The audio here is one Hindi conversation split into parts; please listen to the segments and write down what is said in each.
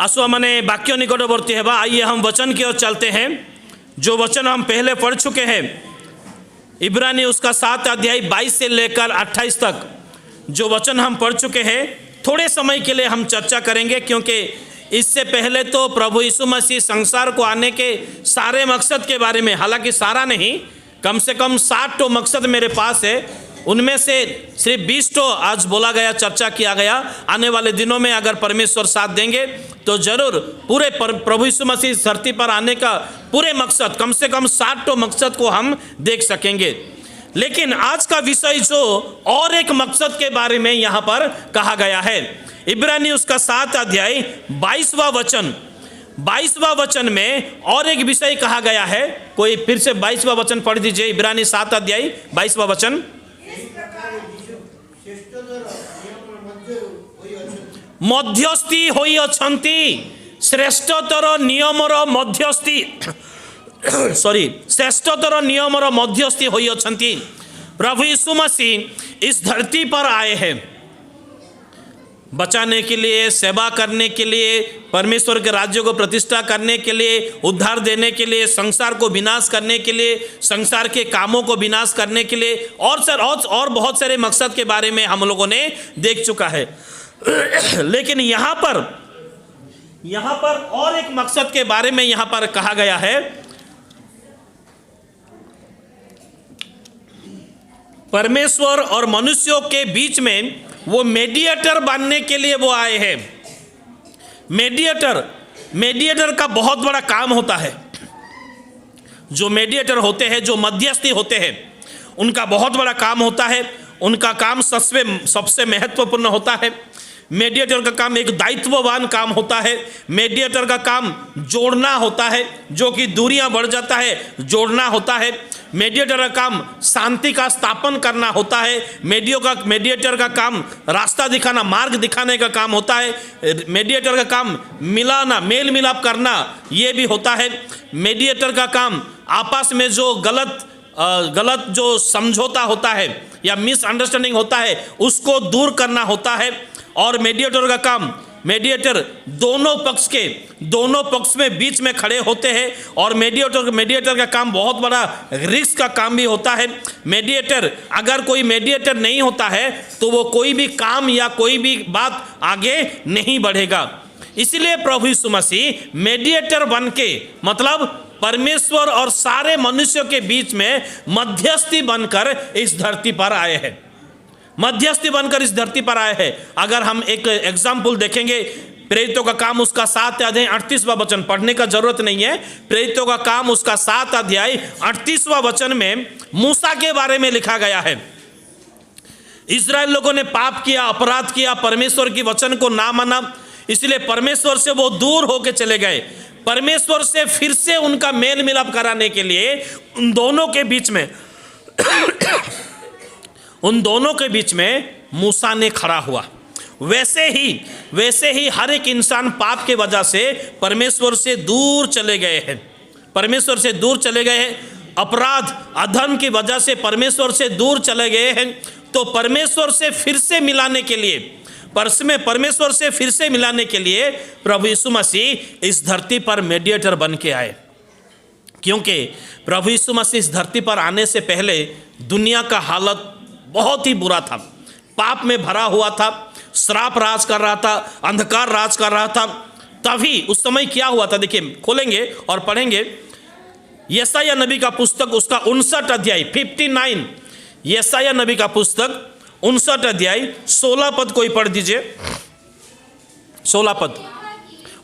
आसुआ मने वाक्य निकटवर्ती है। आइए हम वचन की ओर चलते हैं, जो वचन हम पहले पढ़ चुके हैं। इब्रानी उसका 7 अध्याय 22 से लेकर 28 तक जो वचन हम पढ़ चुके हैं, थोड़े समय के लिए हम चर्चा करेंगे, क्योंकि इससे पहले तो प्रभु यीशु मसीह संसार को आने के सारे मकसद के बारे में, हालांकि सारा नहीं, कम से कम 60 तो मकसद मेरे पास है, उनमें से सिर्फ 20 तो आज बोला गया, चर्चा किया गया। आने वाले दिनों में अगर परमेश्वर साथ देंगे तो जरूर पूरे प्रभु यीशु मसीह धरती पर आने का पूरे मकसद, कम से कम 60 तो मकसद को हम देख सकेंगे। लेकिन आज का विषय जो और एक मकसद के बारे में यहाँ पर कहा गया है, इब्रानी उसका 7 अध्याय 22वां वचन में और एक विषय कहा गया है। कोई फिर से 22वां वचन पढ़ दीजिए, इब्रानी 7 अध्याय 22वां वचन। मध्यस्थी होई अछंती, श्रेष्ठतर नियमर मध्यस्थी श्रेष्ठतर नियमर मध्यस्थी होई अछंती। प्रभु यीशु मसीह इस धरती पर आए हैं बचाने के लिए, सेवा करने के लिए, परमेश्वर के राज्य को प्रतिष्ठा करने के लिए, उद्धार देने के लिए, संसार को विनाश करने के लिए, संसार के कामों को विनाश करने के लिए, और बहुत सारे मकसद के बारे में हम लोगों ने देख चुका है। लेकिन यहाँ पर और एक मकसद के बारे में यहाँ पर कहा गया है। परमेश्वर और मनुष्यों के बीच में वो मेडिएटर बनने के लिए वो आए हैं। मेडिएटर का बहुत बड़ा काम होता है। जो मेडिएटर होते हैं, जो मध्यस्थी होते हैं, उनका बहुत बड़ा काम होता है। उनका काम सबसे महत्वपूर्ण होता है। मेडिएटर का काम एक दायित्ववान काम होता है। मेडिएटर का काम जोड़ना होता है, जो कि दूरियां बढ़ जाता है, जोड़ना होता है। मेडिएटर का काम शांति का स्थापन करना होता है। मेडिएटर का काम रास्ता दिखाना, मार्ग दिखाने का काम होता है। मेडिएटर का काम मिलाना, मेल मिलाप करना, ये भी होता है। मेडिएटर का काम आपस में जो गलत जो समझौता होता है या मिसअंडरस्टैंडिंग होता है, उसको दूर करना होता है। और मेडिएटर का काम, मेडिएटर दोनों पक्ष में बीच में खड़े होते हैं। और मेडिएटर का काम बहुत बड़ा रिस्क का काम भी होता है। अगर कोई मेडिएटर नहीं होता है तो वो कोई भी काम या कोई भी बात आगे नहीं बढ़ेगा। इसलिए प्रभु यीशु मसीह मेडिएटर बन के, मतलब परमेश्वर और सारे मनुष्यों के बीच में मध्यस्थी बनकर इस धरती पर आए हैं। अगर हम एक एग्जाम्पल देखेंगे, प्रेरितों का काम उसका 7 अध्याय 38वां वचन, पढ़ने का जरूरत नहीं है। प्रेरितों का काम उसका 7 अध्याय 38वां वचन में मूसा के बारे में लिखा गया है। इस्राएल लोगों ने पाप किया, अपराध किया, परमेश्वर की वचन को ना माना, इसलिए परमेश्वर से वो दूर होके चले गए। परमेश्वर से फिर से उनका मेल मिलाप कराने के लिए उन दोनों के बीच में मूसा ने खड़ा हुआ। वैसे ही हर एक इंसान पाप के वजह से परमेश्वर से दूर चले गए हैं। अपराध, अधर्म की वजह से परमेश्वर से दूर चले गए हैं। तो परमेश्वर से फिर से मिलाने के लिए प्रभु यीशु मसीह इस धरती पर मेडिएटर बन के आए। क्योंकि प्रभु यीशु मसीह इस धरती पर आने से पहले दुनिया का हालत बहुत ही बुरा था, पाप में भरा हुआ था, श्राप राज कर रहा था, अंधकार राज कर रहा था। तभी उस समय क्या हुआ था, देखिए, खोलेंगे और पढ़ेंगे यशायाह नबी का पुस्तक उसका 59 अध्याय 59, यशायाह नबी का पुस्तक 59 अध्याय 16 पद कोई पढ़ दीजिए। 16 पद।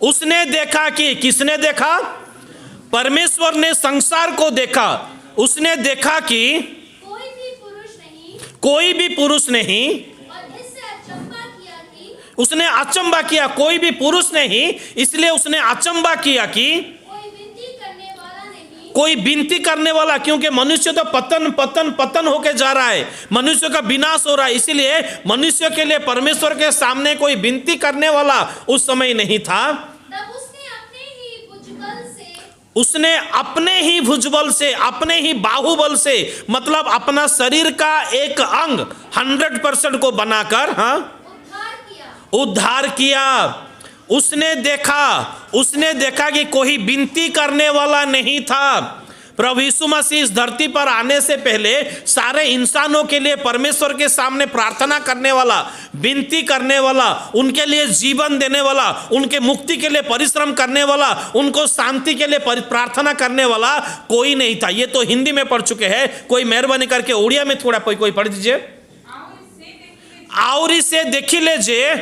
उसने देखा कि, किसने देखा? परमेश्वर ने संसार को देखा। उसने देखा कि कोई भी पुरुष नहीं, और इससे अचंभा किया कि, उसने अचंभा किया, कोई भी पुरुष नहीं, इसलिए उसने अचंभा किया कि कोई विनती करने वाला, क्योंकि मनुष्य तो पतन होके जा रहा है, मनुष्य का विनाश हो रहा है। इसीलिए मनुष्य के लिए परमेश्वर के सामने कोई विनती करने वाला उस समय नहीं था। तब उसने अपने ही भुजबल से, अपने ही बाहुबल से, मतलब अपना शरीर का एक अंग 100% को बनाकर उद्धार किया। उसने देखा कि कोई विनती करने वाला नहीं था। प्रभु यीशु मसीह इस धरती पर आने से पहले सारे इंसानों के लिए परमेश्वर के सामने प्रार्थना करने वाला, विनती करने वाला, उनके लिए जीवन देने वाला, उनके मुक्ति के लिए परिश्रम करने वाला, उनको शांति के लिए प्रार्थना करने वाला कोई नहीं था। ये तो हिंदी में पढ़ चुके हैं, कोई मेहरबानी करके उड़िया में थोड़ा कोई पढ़ दीजिए। और इसे देखिले जे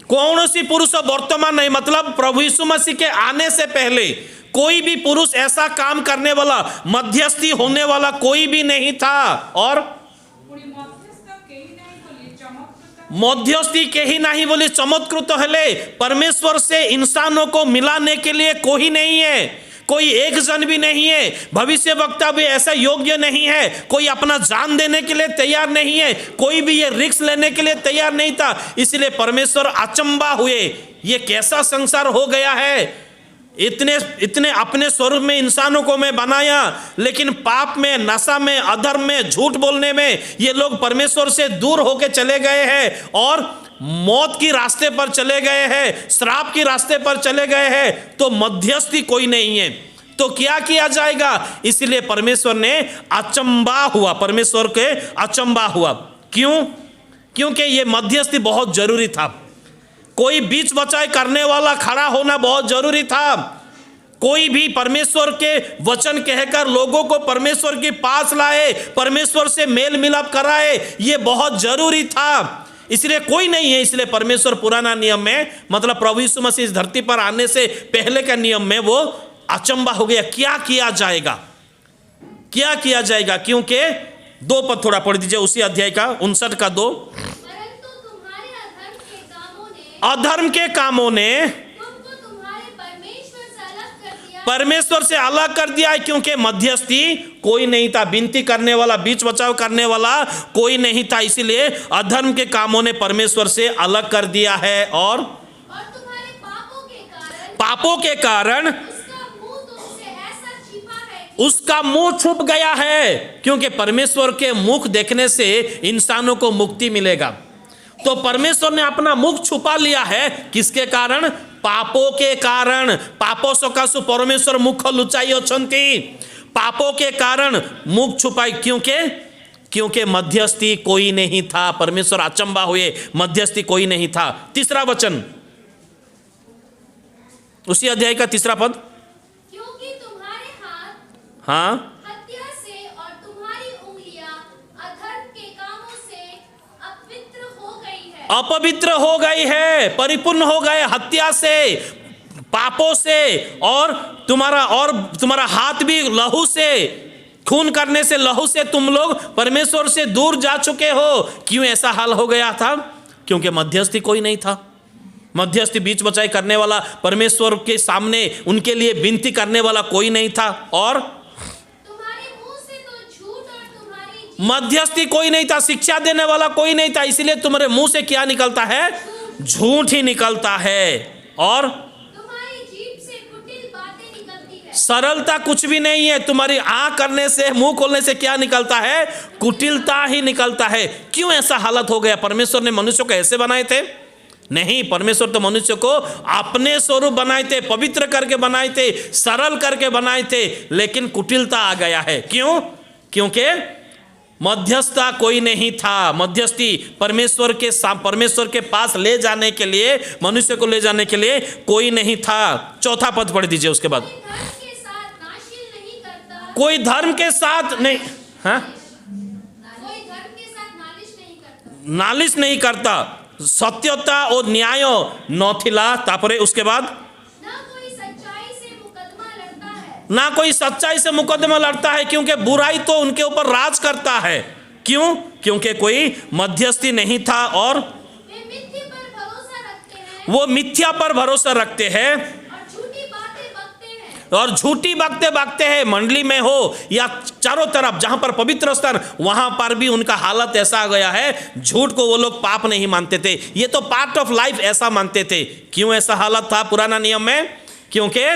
कौन सी पुरुष वर्तमान नहीं, मतलब प्रभु यीशु मसीह के आने से पहले कोई भी पुरुष ऐसा काम करने वाला, मध्यस्थी होने वाला कोई भी नहीं था। और मध्यस्थी के ही नहीं बोली चमत्कृत हेले, परमेश्वर से इंसानों को मिलाने के लिए कोई नहीं है, कोई एक जन भी नहीं है। भविष्य वक्ता भी ऐसा योग्य नहीं है, कोई अपना जान देने के लिए तैयार नहीं है, कोई भी ये रिस्क लेने के लिए तैयार नहीं था। इसलिए परमेश्वर अचंबा हुए, ये कैसा संसार हो गया है, इतने अपने स्वरूप में इंसानों को मैं बनाया, लेकिन पाप में, नशा में, अधर्म में, झूठ बोलने में ये लोग परमेश्वर से दूर होके चले गए हैं और मौत की रास्ते पर चले गए हैं, श्राप की रास्ते पर चले गए हैं। तो मध्यस्थी कोई नहीं है, तो क्या किया जाएगा? इसलिए परमेश्वर ने अचंबा हुआ, परमेश्वर के अचंबा हुआ। क्यों? क्योंकि ये मध्यस्थी बहुत जरूरी था। कोई बीच बचाई करने वाला खड़ा होना बहुत जरूरी था। कोई भी परमेश्वर के वचन कहकर लोगों को परमेश्वर के पास लाए, परमेश्वर से मेल मिलाप कराए, ये बहुत जरूरी था। इसलिए कोई नहीं है। इसलिए परमेश्वर पुराना नियम में, मतलब प्रभु यीशु मसीह इस धरती पर आने से पहले का नियम में वो अचंबा हो गया। क्या किया जाएगा, क्या किया जाएगा? क्योंकि 2 पद थोड़ा पढ़ दीजिए उसी अध्याय का 59 का 2। परंतु तुम्हारे अधर्म के कामों ने तुमको तुम्हारे परमेश्वर से अलग कर दिया है, क्योंकि मध्यस्थी कोई नहीं था, विनती करने वाला, बीच बचाव करने वाला कोई नहीं था। इसीलिए अधर्म के कामों ने परमेश्वर से अलग कर दिया है। और तुम्हारे पापों के कारण उसका मुंह तुमसे ऐसा छिपा है, उसका मुंह छुप गया है, क्योंकि परमेश्वर के मुख देखने से इंसानों को मुक्ति मिलेगा। तो परमेश्वर ने अपना मुख छुपा लिया है, किसके कारण? पापों के कारण। पापों सकाशु परमेश्वर मुख लुचाई अछंती, पापों के कारण मुख छुपाई, क्योंकि मध्यस्थी कोई नहीं था। परमेश्वर अचंबा हुए, मध्यस्थी कोई नहीं था। तीसरा वचन उसी अध्याय का 3 पद। क्योंकि तुम्हारे हाथ हाँ, हत्या से और तुम्हारी उंगलियां अधर्म के कामों से अपवित्र हो गई है। अपवित्र हो गई है, परिपूर्ण हो गए हत्या से, पापों से, और तुम्हारा हाथ भी लहू से, खून करने से, लहू से तुम लोग परमेश्वर से दूर जा चुके हो। क्यों ऐसा हाल हो गया था? क्योंकि मध्यस्थी कोई नहीं था। मध्यस्थी, बीच बचाई करने वाला, परमेश्वर के सामने उनके लिए विनती करने वाला कोई नहीं था। और तुम्हारे मुंह से तो झूठ और तुम्हारी मध्यस्थी कोई नहीं था, शिक्षा देने वाला कोई नहीं था। इसलिए तुम्हारे मुंह से क्या निकलता है? झूठ ही निकलता है। और तुम्हारी जीभ से कुटिल बातें निकलती है। सरलता कुछ भी नहीं है। तुम्हारी आंख करने से, मुंह खोलने से क्या निकलता है? कुटिलता ही निकलता है। क्यों ऐसा हालत हो गया? परमेश्वर ने मनुष्य को ऐसे बनाए थे? नहीं, परमेश्वर तो मनुष्य को अपने स्वरूप बनाए थे, पवित्र करके बनाए थे, सरल करके बनाए थे, लेकिन कुटिलता आ गया है। क्यों? क्योंकि मध्यस्थता कोई नहीं था। मध्यस्थी परमेश्वर के पास ले जाने के लिए, मनुष्य को ले जाने के लिए कोई नहीं था। 4 पद पढ़ दीजिए उसके बाद। धर्म के साथ नाशिल नहीं करता, कोई धर्म के साथ नहीं, हाँ, कोई धर्म के साथ नालिश नहीं करता, नालिश नहीं करता, सत्यता और न्याय नथिला। तापरे उसके बाद ना कोई सच्चाई से मुकदमा लड़ता है, ना कोई सच्चाई से मुकदमा लड़ता है, क्योंकि बुराई तो उनके ऊपर राज करता है। क्यों? क्योंकि कोई मध्यस्थी नहीं था। और वे मिथ्या पर भरोसा रखते हैं वो मिथ्या पर भरोसा रखते हैं और झूठी बातें बकते हैं। और झूठी बातें बकते हैं। मंडली में हो या चारों तरफ जहां पर पवित्र स्थान, वहां पर भी उनका हालत ऐसा आ गया है, झूठ को वो लोग पाप नहीं मानते थे, ये तो पार्ट ऑफ लाइफ ऐसा मानते थे। क्यों ऐसा हालत था पुराना नियम में? क्योंकि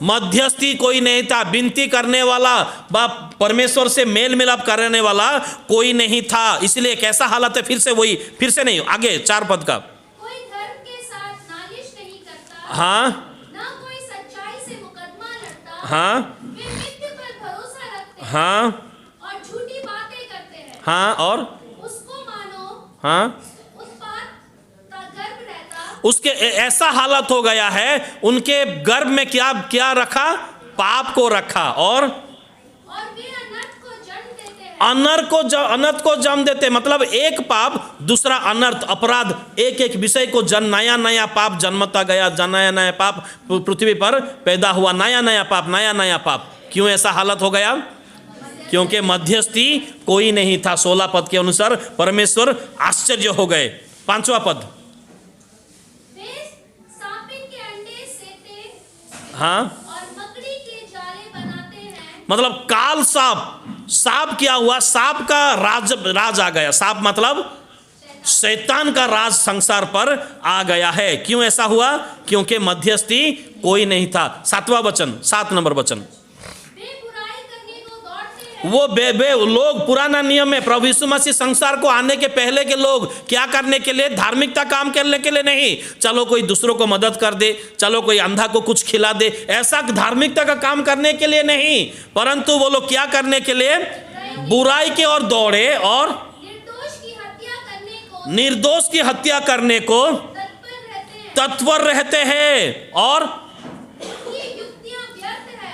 मध्यस्थी कोई नहीं था, विनती करने वाला, बाप परमेश्वर से मेल मिलाप करने वाला कोई नहीं था। इसलिए कैसा हालत है? फिर से नहीं, आगे 4 पद का। कोई हाँ न कोई सच्चाई से मुकदमा लड़ता, हाँ वे मिथ्या पर भरोसा रखते हैं हाँ और झूठी बातें करते हैं। हाँ और उसको मानो हाँ उत्पात का गर्भ रहता, उसके ऐसा हालत हो गया है, उनके गर्भ में क्या क्या रखा? पाप को रखा। और वे अनर्थ को जन्म देते हैं। अनर्थ को जन्म देते, मतलब एक पाप दूसरा अनर्थ अपराध, एक एक विषय को नया नया पाप जन्मता गया, नया नया पाप पृथ्वी पर पैदा हुआ, नया नया पाप। क्यों ऐसा हालत हो गया? क्योंकि मध्यस्थी कोई नहीं था। 16 पद के अनुसार परमेश्वर आश्चर्य हो गए। 5वां पद, वे सांपिन के अंडे सेते हाँ और मकड़ी के जाले बनाते हैं। मतलब काल सांप क्या हुआ? सांप का राज आ गया। सांप मतलब शैतान का राज संसार पर आ गया है। क्यों ऐसा हुआ? क्योंकि मध्यस्थी कोई नहीं था। 7वां वचन, 7 नंबर वचन, वे बुराई करने को दौड़ते हैं। वो बे लोग पुराना नियम में प्रभु यीशु मसीह संसार को आने के पहले के लोग क्या करने के लिए? धार्मिकता काम करने के लिए नहीं। चलो कोई दूसरों को मदद कर दे, चलो कोई अंधा को कुछ खिला दे, ऐसा धार्मिकता का काम करने के लिए नहीं, परंतु वो लोग क्या करने के लिए? बुराई की ओर दौड़े और निर्दोष की हत्या करने को तत्पर रहते हैं। और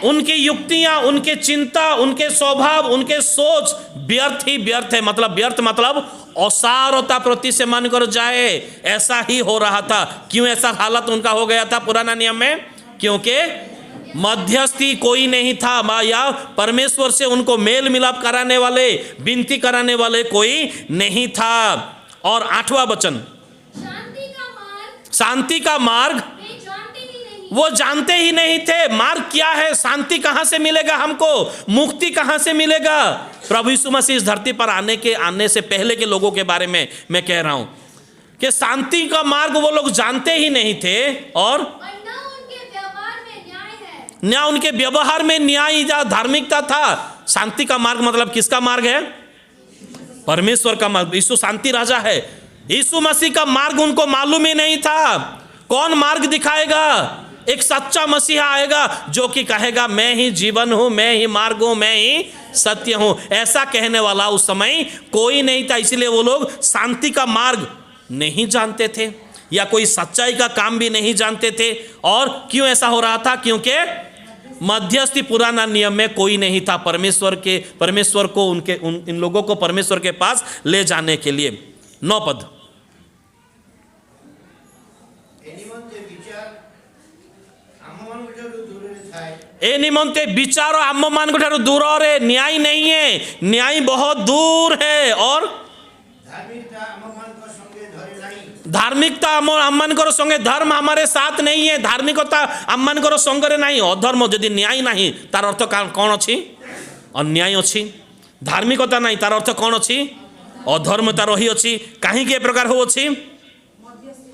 उनकी युक्तियां, उनके चिंता, उनके स्वभाव, उनके सोच व्यर्थ ही व्यर्थ है। मतलब व्यर्थ मतलब असारता प्रति से मन कर जाए, ऐसा ही हो रहा था। क्यों ऐसा हालत उनका हो गया था पुराना नियम में? क्योंकि मध्यस्थी कोई नहीं था, या परमेश्वर से उनको मेल मिलाप कराने वाले, विनती कराने वाले कोई नहीं था। और 8वां वचन, शांति का मार्ग वो जानते ही नहीं थे। मार्ग क्या है? शांति कहां से मिलेगा हमको? मुक्ति कहां से मिलेगा? प्रभु यीशु मसीह इस धरती पर आने से पहले के लोगों के बारे में मैं कह रहा हूं कि शांति का मार्ग वो लोग जानते ही नहीं थे। और न उनके व्यवहार में न्याय या धार्मिकता था। शांति का मार्ग मतलब किसका मार्ग है? परमेश्वर का मार्ग। यीशु शांति राजा है। यीशु मसीह का मार्ग उनको मालूम ही नहीं था। कौन मार्ग दिखाएगा? एक सच्चा मसीहा आएगा जो कि कहेगा मैं ही जीवन हूं, मैं ही मार्ग हूं, मैं ही सत्य हूं। ऐसा कहने वाला उस समय कोई नहीं था। इसलिए वो लोग शांति का मार्ग नहीं जानते थे, या कोई सच्चाई का काम भी नहीं जानते थे। और क्यों ऐसा हो रहा था? क्योंकि मध्यस्थी पुराना नियम में कोई नहीं था परमेश्वर को इन लोगों को परमेश्वर के पास ले जाने के लिए। 9 पद, ए निमंते विचार आम मान दूर रे न्याय नहीं है, न्याय बहुत दूर है। और धार्मिकता आम मान संगे धर्म हमारे साथ नहीं है। धार्मिकता आम मान संगे नहीं। अधर्म जदि न्याय नहीं तार अर्थ कौन अच्छी? अन्याय अच्छी। धार्मिकता नहीं तार अर्थ कौन अच्छी? अधर्मता रही अच्छी। कहीं प्रकार हो अच्छी?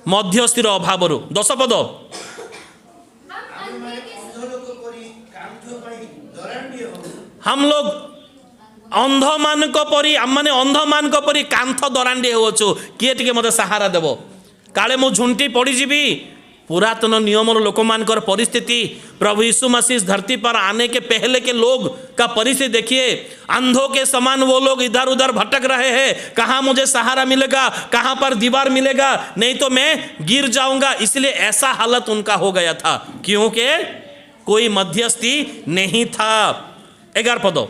मध्यस्थीर अभाव। 10 पद, हम लोग अंध मान परी माने अंध मान परी कांथ दरांडी होचु। किए टिके मते सहारा देव? काले मु झुंटी पड़ी जीवी। पुरातन नियम लोक मानकर परिस्थिति, प्रभु यीशु मसीह इस धरती पर आने के पहले के लोग का परिस्थिति देखिए। अंधों के समान वो लोग इधर उधर भटक रहे हैं। कहाँ मुझे सहारा मिलेगा, कहाँ पर दीवार मिलेगा, नहीं तो मैं गिर जाऊंगा। इसलिए ऐसा हालत उनका हो गया था क्योंकि कोई मध्यस्थी नहीं था। 11 पदों,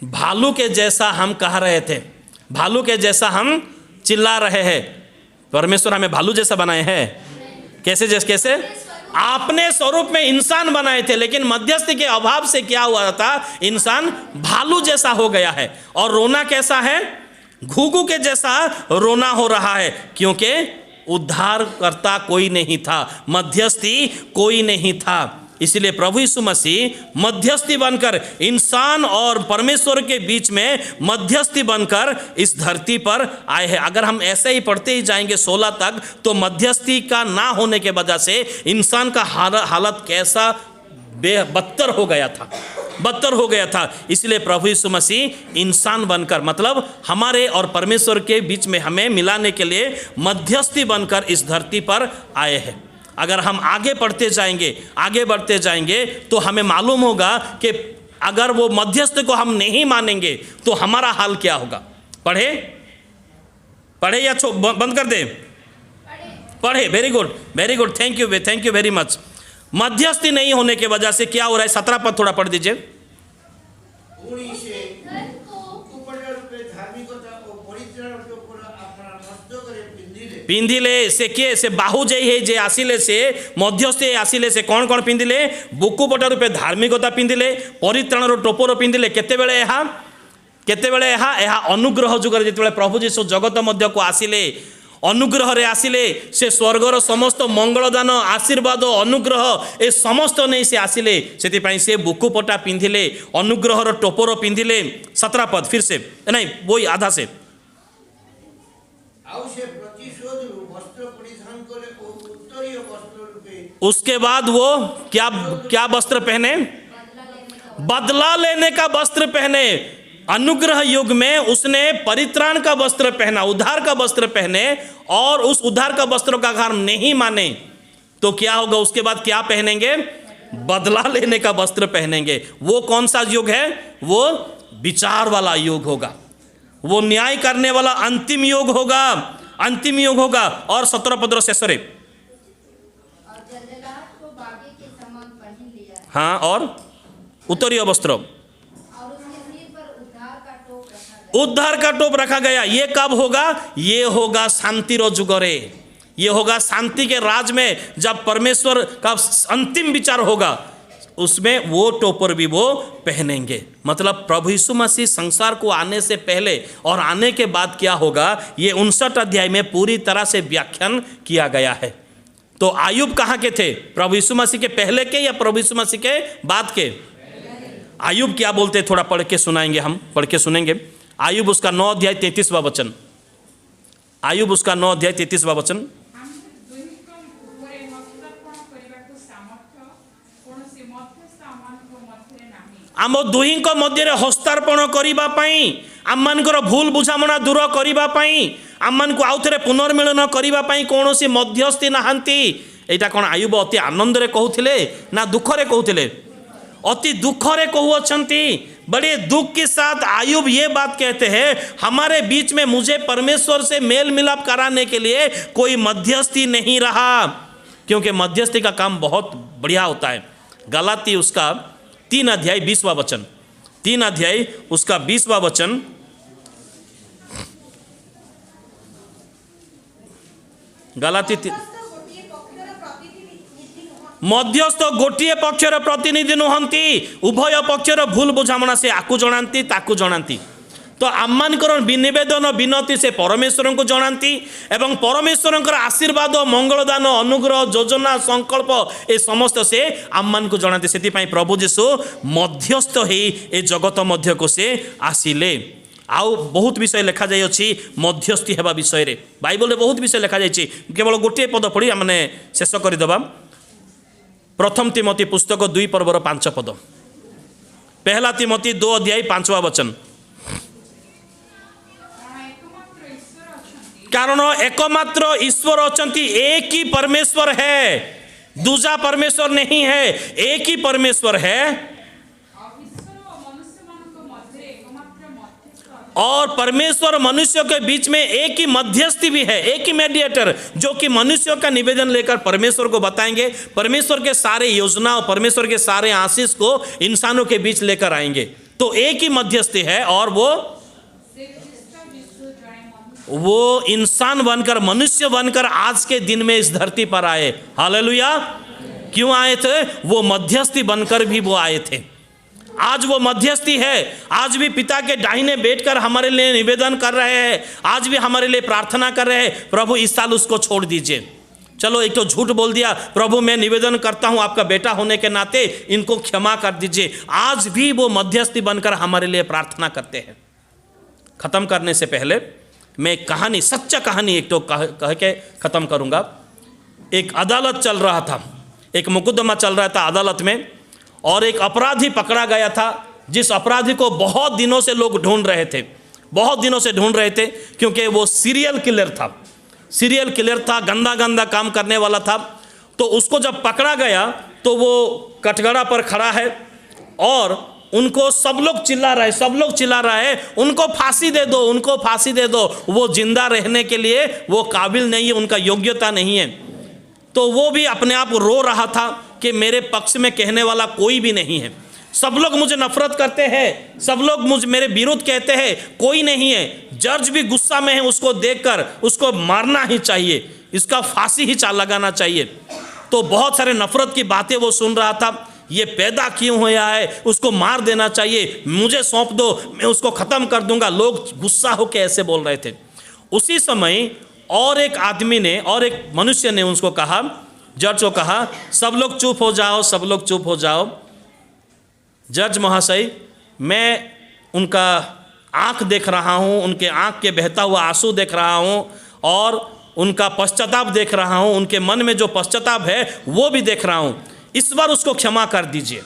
भालू के जैसा हम कह रहे थे, भालू के जैसा हम चिल्ला रहे हैं। परमेश्वर हमें भालू जैसा बनाए हैं। कैसे? आपने स्वरूप में इंसान बनाए थे, लेकिन मध्यस्थी के अभाव से क्या हुआ था? इंसान भालू जैसा हो गया है। और रोना कैसा है? घुघु के जैसा रोना हो रहा है, क्योंकि उद्धारकर्ता कोई नहीं था, मध्यस्थी कोई नहीं था। इसलिए प्रभु यीशु मसीह मध्यस्थी बनकर इंसान और परमेश्वर के बीच में मध्यस्थी बनकर इस धरती पर आए हैं। अगर हम ऐसे ही पढ़ते ही जाएंगे 16 तक, तो मध्यस्थी का ना होने के वजह से इंसान का हालत कैसा बदतर हो गया था। बदतर हो गया था। इसलिए प्रभु यीशु मसीह इंसान बनकर, मतलब हमारे और परमेश्वर के बीच में हमें मिलाने के लिए मध्यस्थी बनकर इस धरती पर आए हैं। अगर हम आगे बढ़ते जाएंगे तो हमें मालूम होगा कि अगर वो मध्यस्थ को हम नहीं मानेंगे तो हमारा हाल क्या होगा। पढ़े या बंद कर दे? पढ़े। Very good, thank you very much. मध्यस्थी नहीं होने के वजह से क्या हो रहा है? 17 पद थोड़ा पढ़ दीजिए। पिंधिले से किए से बाहु जे हे जे आसिले से मध्यस्थे आसिले से कौन कौन पिंधिले? बुकुपटा रूपे धार्मिकता पिंधिले, परित्राणर टोपर पिंधिले। केतेबेले एहा अनुग्रह जुगर जेतेबेले प्रभु जीशु जगत मध्य को आसिले, अनुग्रह रे आसिले, से स्वर्गर समस्त मंगलदान आशीर्वाद अनुग्रह ए समस्त नहीं से आसिले, से से बुकुपटा पिंधिले, अनुग्रहर टोपर पिंधिले। 17 पद फिर से नहीं, वही आधा से। उसके बाद वो क्या वस्त्र पहने? बदला लेने का वस्त्र पहने। अनुग्रह युग में उसने परित्राण का वस्त्र पहना, उद्धार का वस्त्र पहने, और उस उद्धार का वस्त्र का अगर नहीं माने तो क्या होगा? उसके बाद क्या पहनेंगे? बदला लेने का वस्त्र पहनेंगे। वो कौन सा युग है? वो विचार वाला युग होगा, वो न्याय करने वाला अंतिम युग होगा। और 17 पद शेष रे, हाँ, और उत्तरीय वस्त्र, उद्धार का टोप रखा गया। ये कब होगा? ये होगा शांति रो जुगरे, ये होगा शांति के राज में, जब परमेश्वर का अंतिम विचार होगा, उसमें वो टोपर भी वो पहनेंगे। मतलब प्रभु यीशु मसीह संसार को आने से पहले और आने के बाद क्या होगा, ये 59 अध्याय में पूरी तरह से व्याख्यान किया गया है। तो आयुब कहाँ के थे? प्रभु यीशु मसीह के पहले के या प्रभु यीशु मसीह के बाद के? आयुब क्या बोलते? थोड़ा पढ़ के सुनेंगे। आयुब उसका 9 अध्याय 33वां वचन। आयुब उसका 9 अध्याय 33वां वचन। आम दुहींक मध्य हस्तार्पण करिबा पई, आममानकर भूल बुझामणा दूर करिबा पई, आममानकु आउथरे पुनर्मिलन करिबा पई कोनोसी मध्यस्थी नाहांती। एटा कोन आयुब अति आनंद रे कहूथिले ना दुख रे कहूथिले? अति दुख रे कहूछंती। बड़े दुख के साथ आयुब ये बात कहते हैं, हमारे बीच में मुझे परमेश्वर से मेल मिलाप कराने के लिए कोई मध्यस्थी नहीं रहा, क्योंकि मध्यस्थी का काम बहुत बढ़िया होता है। गलाती उसका 3 अध्याय 20वां वचन, 3 अध्याय उसका 20वां वचन। गलाती मध्यस्थ गोटे पक्षर प्रतिनिधि नुहंती, उभय पक्षर भूल बुझामणा से आकु जणांती ताकु जणांती। तो आममानकर निवेदन विनती से परमेश्वर को जणांती, एवं परमेश्वर आशीर्वाद मंगलदान अनुग्रह योजना संकल्प ए समस्त से आममान को जणांती। से प्रभु जीशु मध्यस्थ ही ए जगत मध्य को से आसिले। आउ बहुत विषय लिखा जाई अछि मध्यस्थी हेबा विषय रे, बाइबल रे बहुत विषय लिखा जाई। केवल गोटे पद पढ़ी आमने शेष कर देबा। प्रथम तिमोथी पुस्तक 2 पर्वर 5 पद, पहला तिमोथी 2 अध्याय 5वां वचन। कारण एकमात्र ईश्वर अछंती, एक ही परमेश्वर है, दूसरा परमेश्वर नहीं है, एक ही परमेश्वर है। और परमेश्वर मनुष्यों के बीच में एक ही मध्यस्थी भी है, एक ही मीडिएटर, जो कि मनुष्यों का निवेदन लेकर परमेश्वर को बताएंगे, परमेश्वर के सारे योजना और परमेश्वर के सारे आशीष को इंसानों के बीच लेकर आएंगे। तो एक ही मध्यस्थी है, और वो इंसान बनकर, मनुष्य बनकर आज के दिन में इस धरती पर आए। हालेलुया। क्यों आए थे? वो मध्यस्थी बनकर भी वो आए थे। आज वो मध्यस्थी है, आज भी पिता के दाहिने बैठकर हमारे लिए निवेदन कर रहे हैं, आज भी हमारे लिए प्रार्थना कर रहे हैं, प्रभु इस साल उसको छोड़ दीजिए। चलो एक तो झूठ बोल दिया, प्रभु मैं निवेदन करता हूं आपका बेटा होने के नाते इनको क्षमा कर दीजिए। आज भी वो मध्यस्थी बनकर हमारे लिए प्रार्थना करते हैं। खत्म करने से पहले मैं एक कहानी, सच्चा कहानी एक तो कह के खत्म करूंगा। एक अदालत चल रहा था, एक मुकदमा चल रहा था अदालत में, और एक अपराधी पकड़ा गया था, जिस अपराधी को बहुत दिनों से लोग ढूंढ रहे थे, बहुत दिनों से ढूंढ रहे थे, क्योंकि वो सीरियल किलर था, गंदा गंदा काम करने वाला था। तो उसको जब पकड़ा गया तो वो कटघरा पर खड़ा है और उनको सब लोग चिल्ला रहे हैं, उनको फांसी दे दो, उनको फांसी दे दो, वो जिंदा रहने के लिए वो काबिल नहीं है, उनका योग्यता नहीं है। तो वो भी अपने आप रो रहा था कि मेरे पक्ष में कहने वाला कोई भी नहीं है, सब लोग मुझे नफरत करते हैं, सब लोग मेरे विरुद्ध कहते हैं, कोई नहीं है। जज भी गुस्सा में है, उसको देखकर उसको मारना ही चाहिए, इसका फांसी ही लगाना चाहिए। तो बहुत सारे नफरत की बातें वो सुन रहा था, ये पैदा क्यों होया है, उसको मार देना चाहिए, मुझे सौंप दो, मैं उसको ख़त्म कर दूंगा। लोग गुस्सा होकर ऐसे बोल रहे थे। उसी समय और एक आदमी ने, और एक मनुष्य ने उसको कहा, जज को कहा, सब लोग चुप हो जाओ, सब लोग चुप हो जाओ। जज महाशय, मैं उनका आंख देख रहा हूँ, उनके आंख के बहता हुआ आंसू देख रहा हूँ और उनका पश्चाताप देख रहा हूँ, उनके मन में जो पश्चाताप है वो भी देख रहा हूँ। इस बार उसको क्षमा कर दीजिए,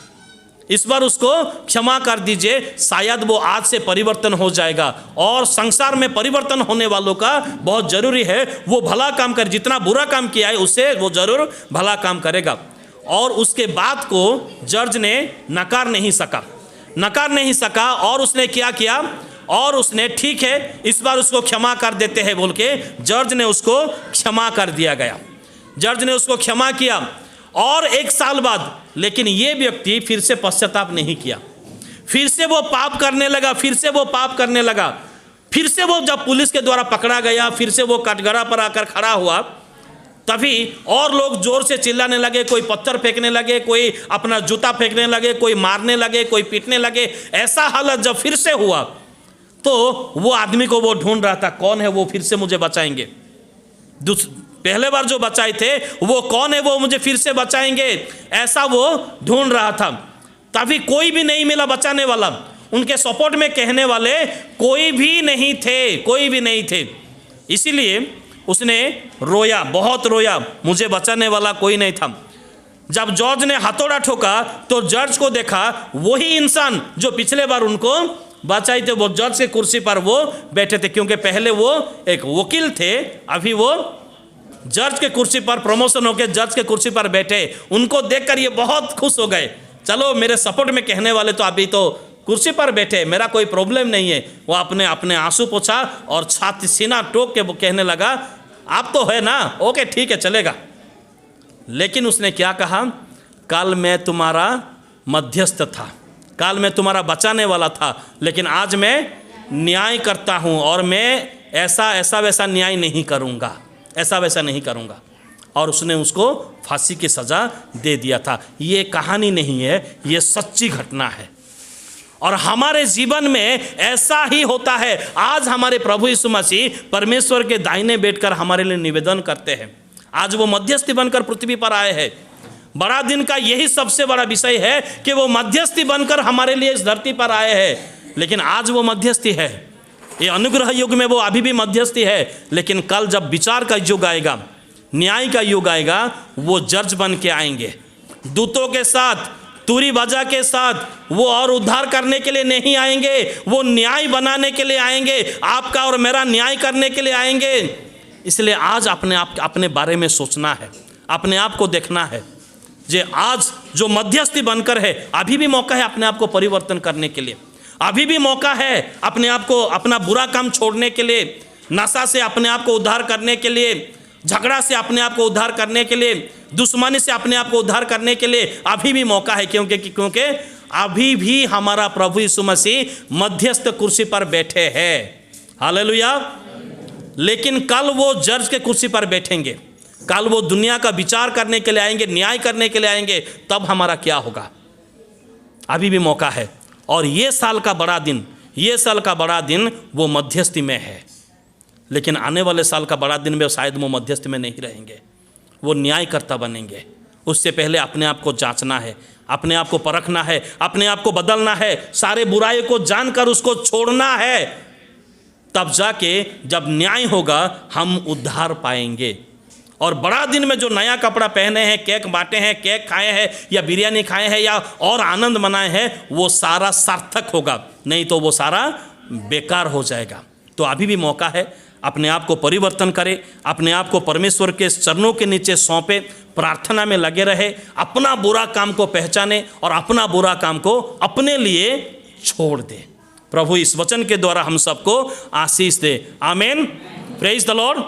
इस बार उसको क्षमा कर दीजिए, शायद वो आज से परिवर्तन हो जाएगा। और संसार में परिवर्तन होने वालों का बहुत ज़रूरी है, वो भला काम कर, जितना बुरा काम किया है उससे वो ज़रूर भला काम करेगा। और उसके बाद को जज ने नकार नहीं सका और उसने क्या किया, और उसने ठीक है इस बार उसको क्षमा कर देते हैं बोल के जज ने उसको क्षमा कर दिया गया। जज ने उसको क्षमा किया और 1 साल बाद, लेकिन ये व्यक्ति फिर से पश्चाताप नहीं किया, फिर से वो पाप करने लगा, फिर से वो जब पुलिस के द्वारा पकड़ा गया, फिर से वो कटघरा पर आकर खड़ा हुआ, तभी और लोग जोर से चिल्लाने लगे, कोई पत्थर फेंकने लगे, कोई अपना जूता फेंकने लगे, कोई मारने लगे, कोई पीटने लगे। ऐसा हालत जब फिर से हुआ तो वो आदमी को वो ढूंढ रहा था, कौन है वो फिर से मुझे बचाएंगे, पहले बार जो बचाए थे वो कौन है, वो मुझे फिर से बचाएंगे, ऐसा वो ढूंढ रहा था। तभी कोई भी नहीं मिला बचाने वाला, उनके सपोर्ट में कहने वाले कोई भी नहीं थे। इसीलिए उसने रोया, बहुत रोया, मुझे बचाने वाला कोई नहीं था। जब जज ने हथौड़ा ठोका तो जज को देखा, वही इंसान जो पिछले बार उनको बचाए थे, वो जज के कुर्सी पर वो बैठे थे, क्योंकि पहले वो एक वकील थे, अभी वो जज के कुर्सी पर प्रमोशन होकर जज के कुर्सी पर बैठे। उनको देखकर ये बहुत खुश हो गए, चलो मेरे सपोर्ट में कहने वाले तो अभी तो कुर्सी पर बैठे, मेरा कोई प्रॉब्लम नहीं है। वो अपने आंसू पोछा और छाती सीना टोक के वो कहने लगा, आप तो है ना, ओके ठीक है चलेगा। लेकिन उसने क्या कहा, कल मैं तुम्हारा मध्यस्थ था, कल मैं तुम्हारा बचाने वाला था, लेकिन आज मैं न्याय करता हूँ और मैं ऐसा वैसा न्याय नहीं करूँगा, ऐसा वैसा नहीं करूँगा। और उसने उसको फांसी की सज़ा दे दिया था। ये कहानी नहीं है, ये सच्ची घटना है और हमारे जीवन में ऐसा ही होता है। आज हमारे प्रभु यीशु मसीह परमेश्वर के दाहिने बैठकर हमारे लिए निवेदन करते हैं। आज वो मध्यस्थी बनकर पृथ्वी पर आए हैं। बड़ा दिन का यही सबसे बड़ा विषय है कि वो मध्यस्थी बनकर हमारे लिए इस धरती पर आए हैं। लेकिन आज वो मध्यस्थी है, ये अनुग्रह युग में वो अभी भी मध्यस्थी है, लेकिन कल जब विचार का युग आएगा, न्याय का युग आएगा, वो जज बन के आएंगे दूतों के साथ, तुरी बजा के साथ। वो और उद्धार करने के लिए नहीं आएंगे, वो न्याय बनाने के लिए आएंगे, आपका और मेरा न्याय करने के लिए आएंगे। इसलिए आज अपने बारे में सोचना है, अपने आप को देखना है। जे आज जो मध्यस्थी बनकर है, अभी भी मौका है अपने आप को परिवर्तन करने के लिए, अभी भी मौका है अपने आप को, अपना बुरा काम छोड़ने के लिए, नशा से अपने आप को उद्धार करने के लिए, झगड़ा से अपने आप को उद्धार करने के लिए, दुश्मनी से अपने आप को उद्धार करने के लिए अभी भी मौका है। क्योंकि अभी भी हमारा प्रभु यीशु मसीह मध्यस्थ कुर्सी पर बैठे हैं। हालेलुया। लेकिन कल वो जज के कुर्सी पर बैठेंगे, कल वो दुनिया का विचार करने के लिए आएंगे, न्याय करने के लिए आएंगे, तब हमारा क्या होगा? अभी भी मौका है। और ये साल का बड़ा दिन वो मध्यस्थी में है। लेकिन आने वाले साल का बड़ा दिन में शायद वो मध्यस्थ में नहीं रहेंगे, वो न्यायकर्ता बनेंगे। उससे पहले अपने आप को जांचना है, अपने आप को परखना है, अपने आप को बदलना है, सारे बुराई को जानकर उसको छोड़ना है। तब जाके जब न्याय होगा हम उद्धार पाएंगे, और बड़ा दिन में जो नया कपड़ा पहने हैं, केक बांटे हैं, केक खाए हैं या बिरयानी खाए हैं या और आनंद मनाए हैं, वो सारा सार्थक होगा, नहीं तो वो सारा बेकार हो जाएगा। तो अभी भी मौका है, अपने आप को परिवर्तन करें, अपने आप को परमेश्वर के चरणों के नीचे सौंपे, प्रार्थना में लगे रहे, अपना बुरा काम को पहचाने और अपना बुरा काम को अपने लिए छोड़ दे। प्रभु इस वचन के द्वारा हम सबको आशीष दे। आमीन। Praise the Lord.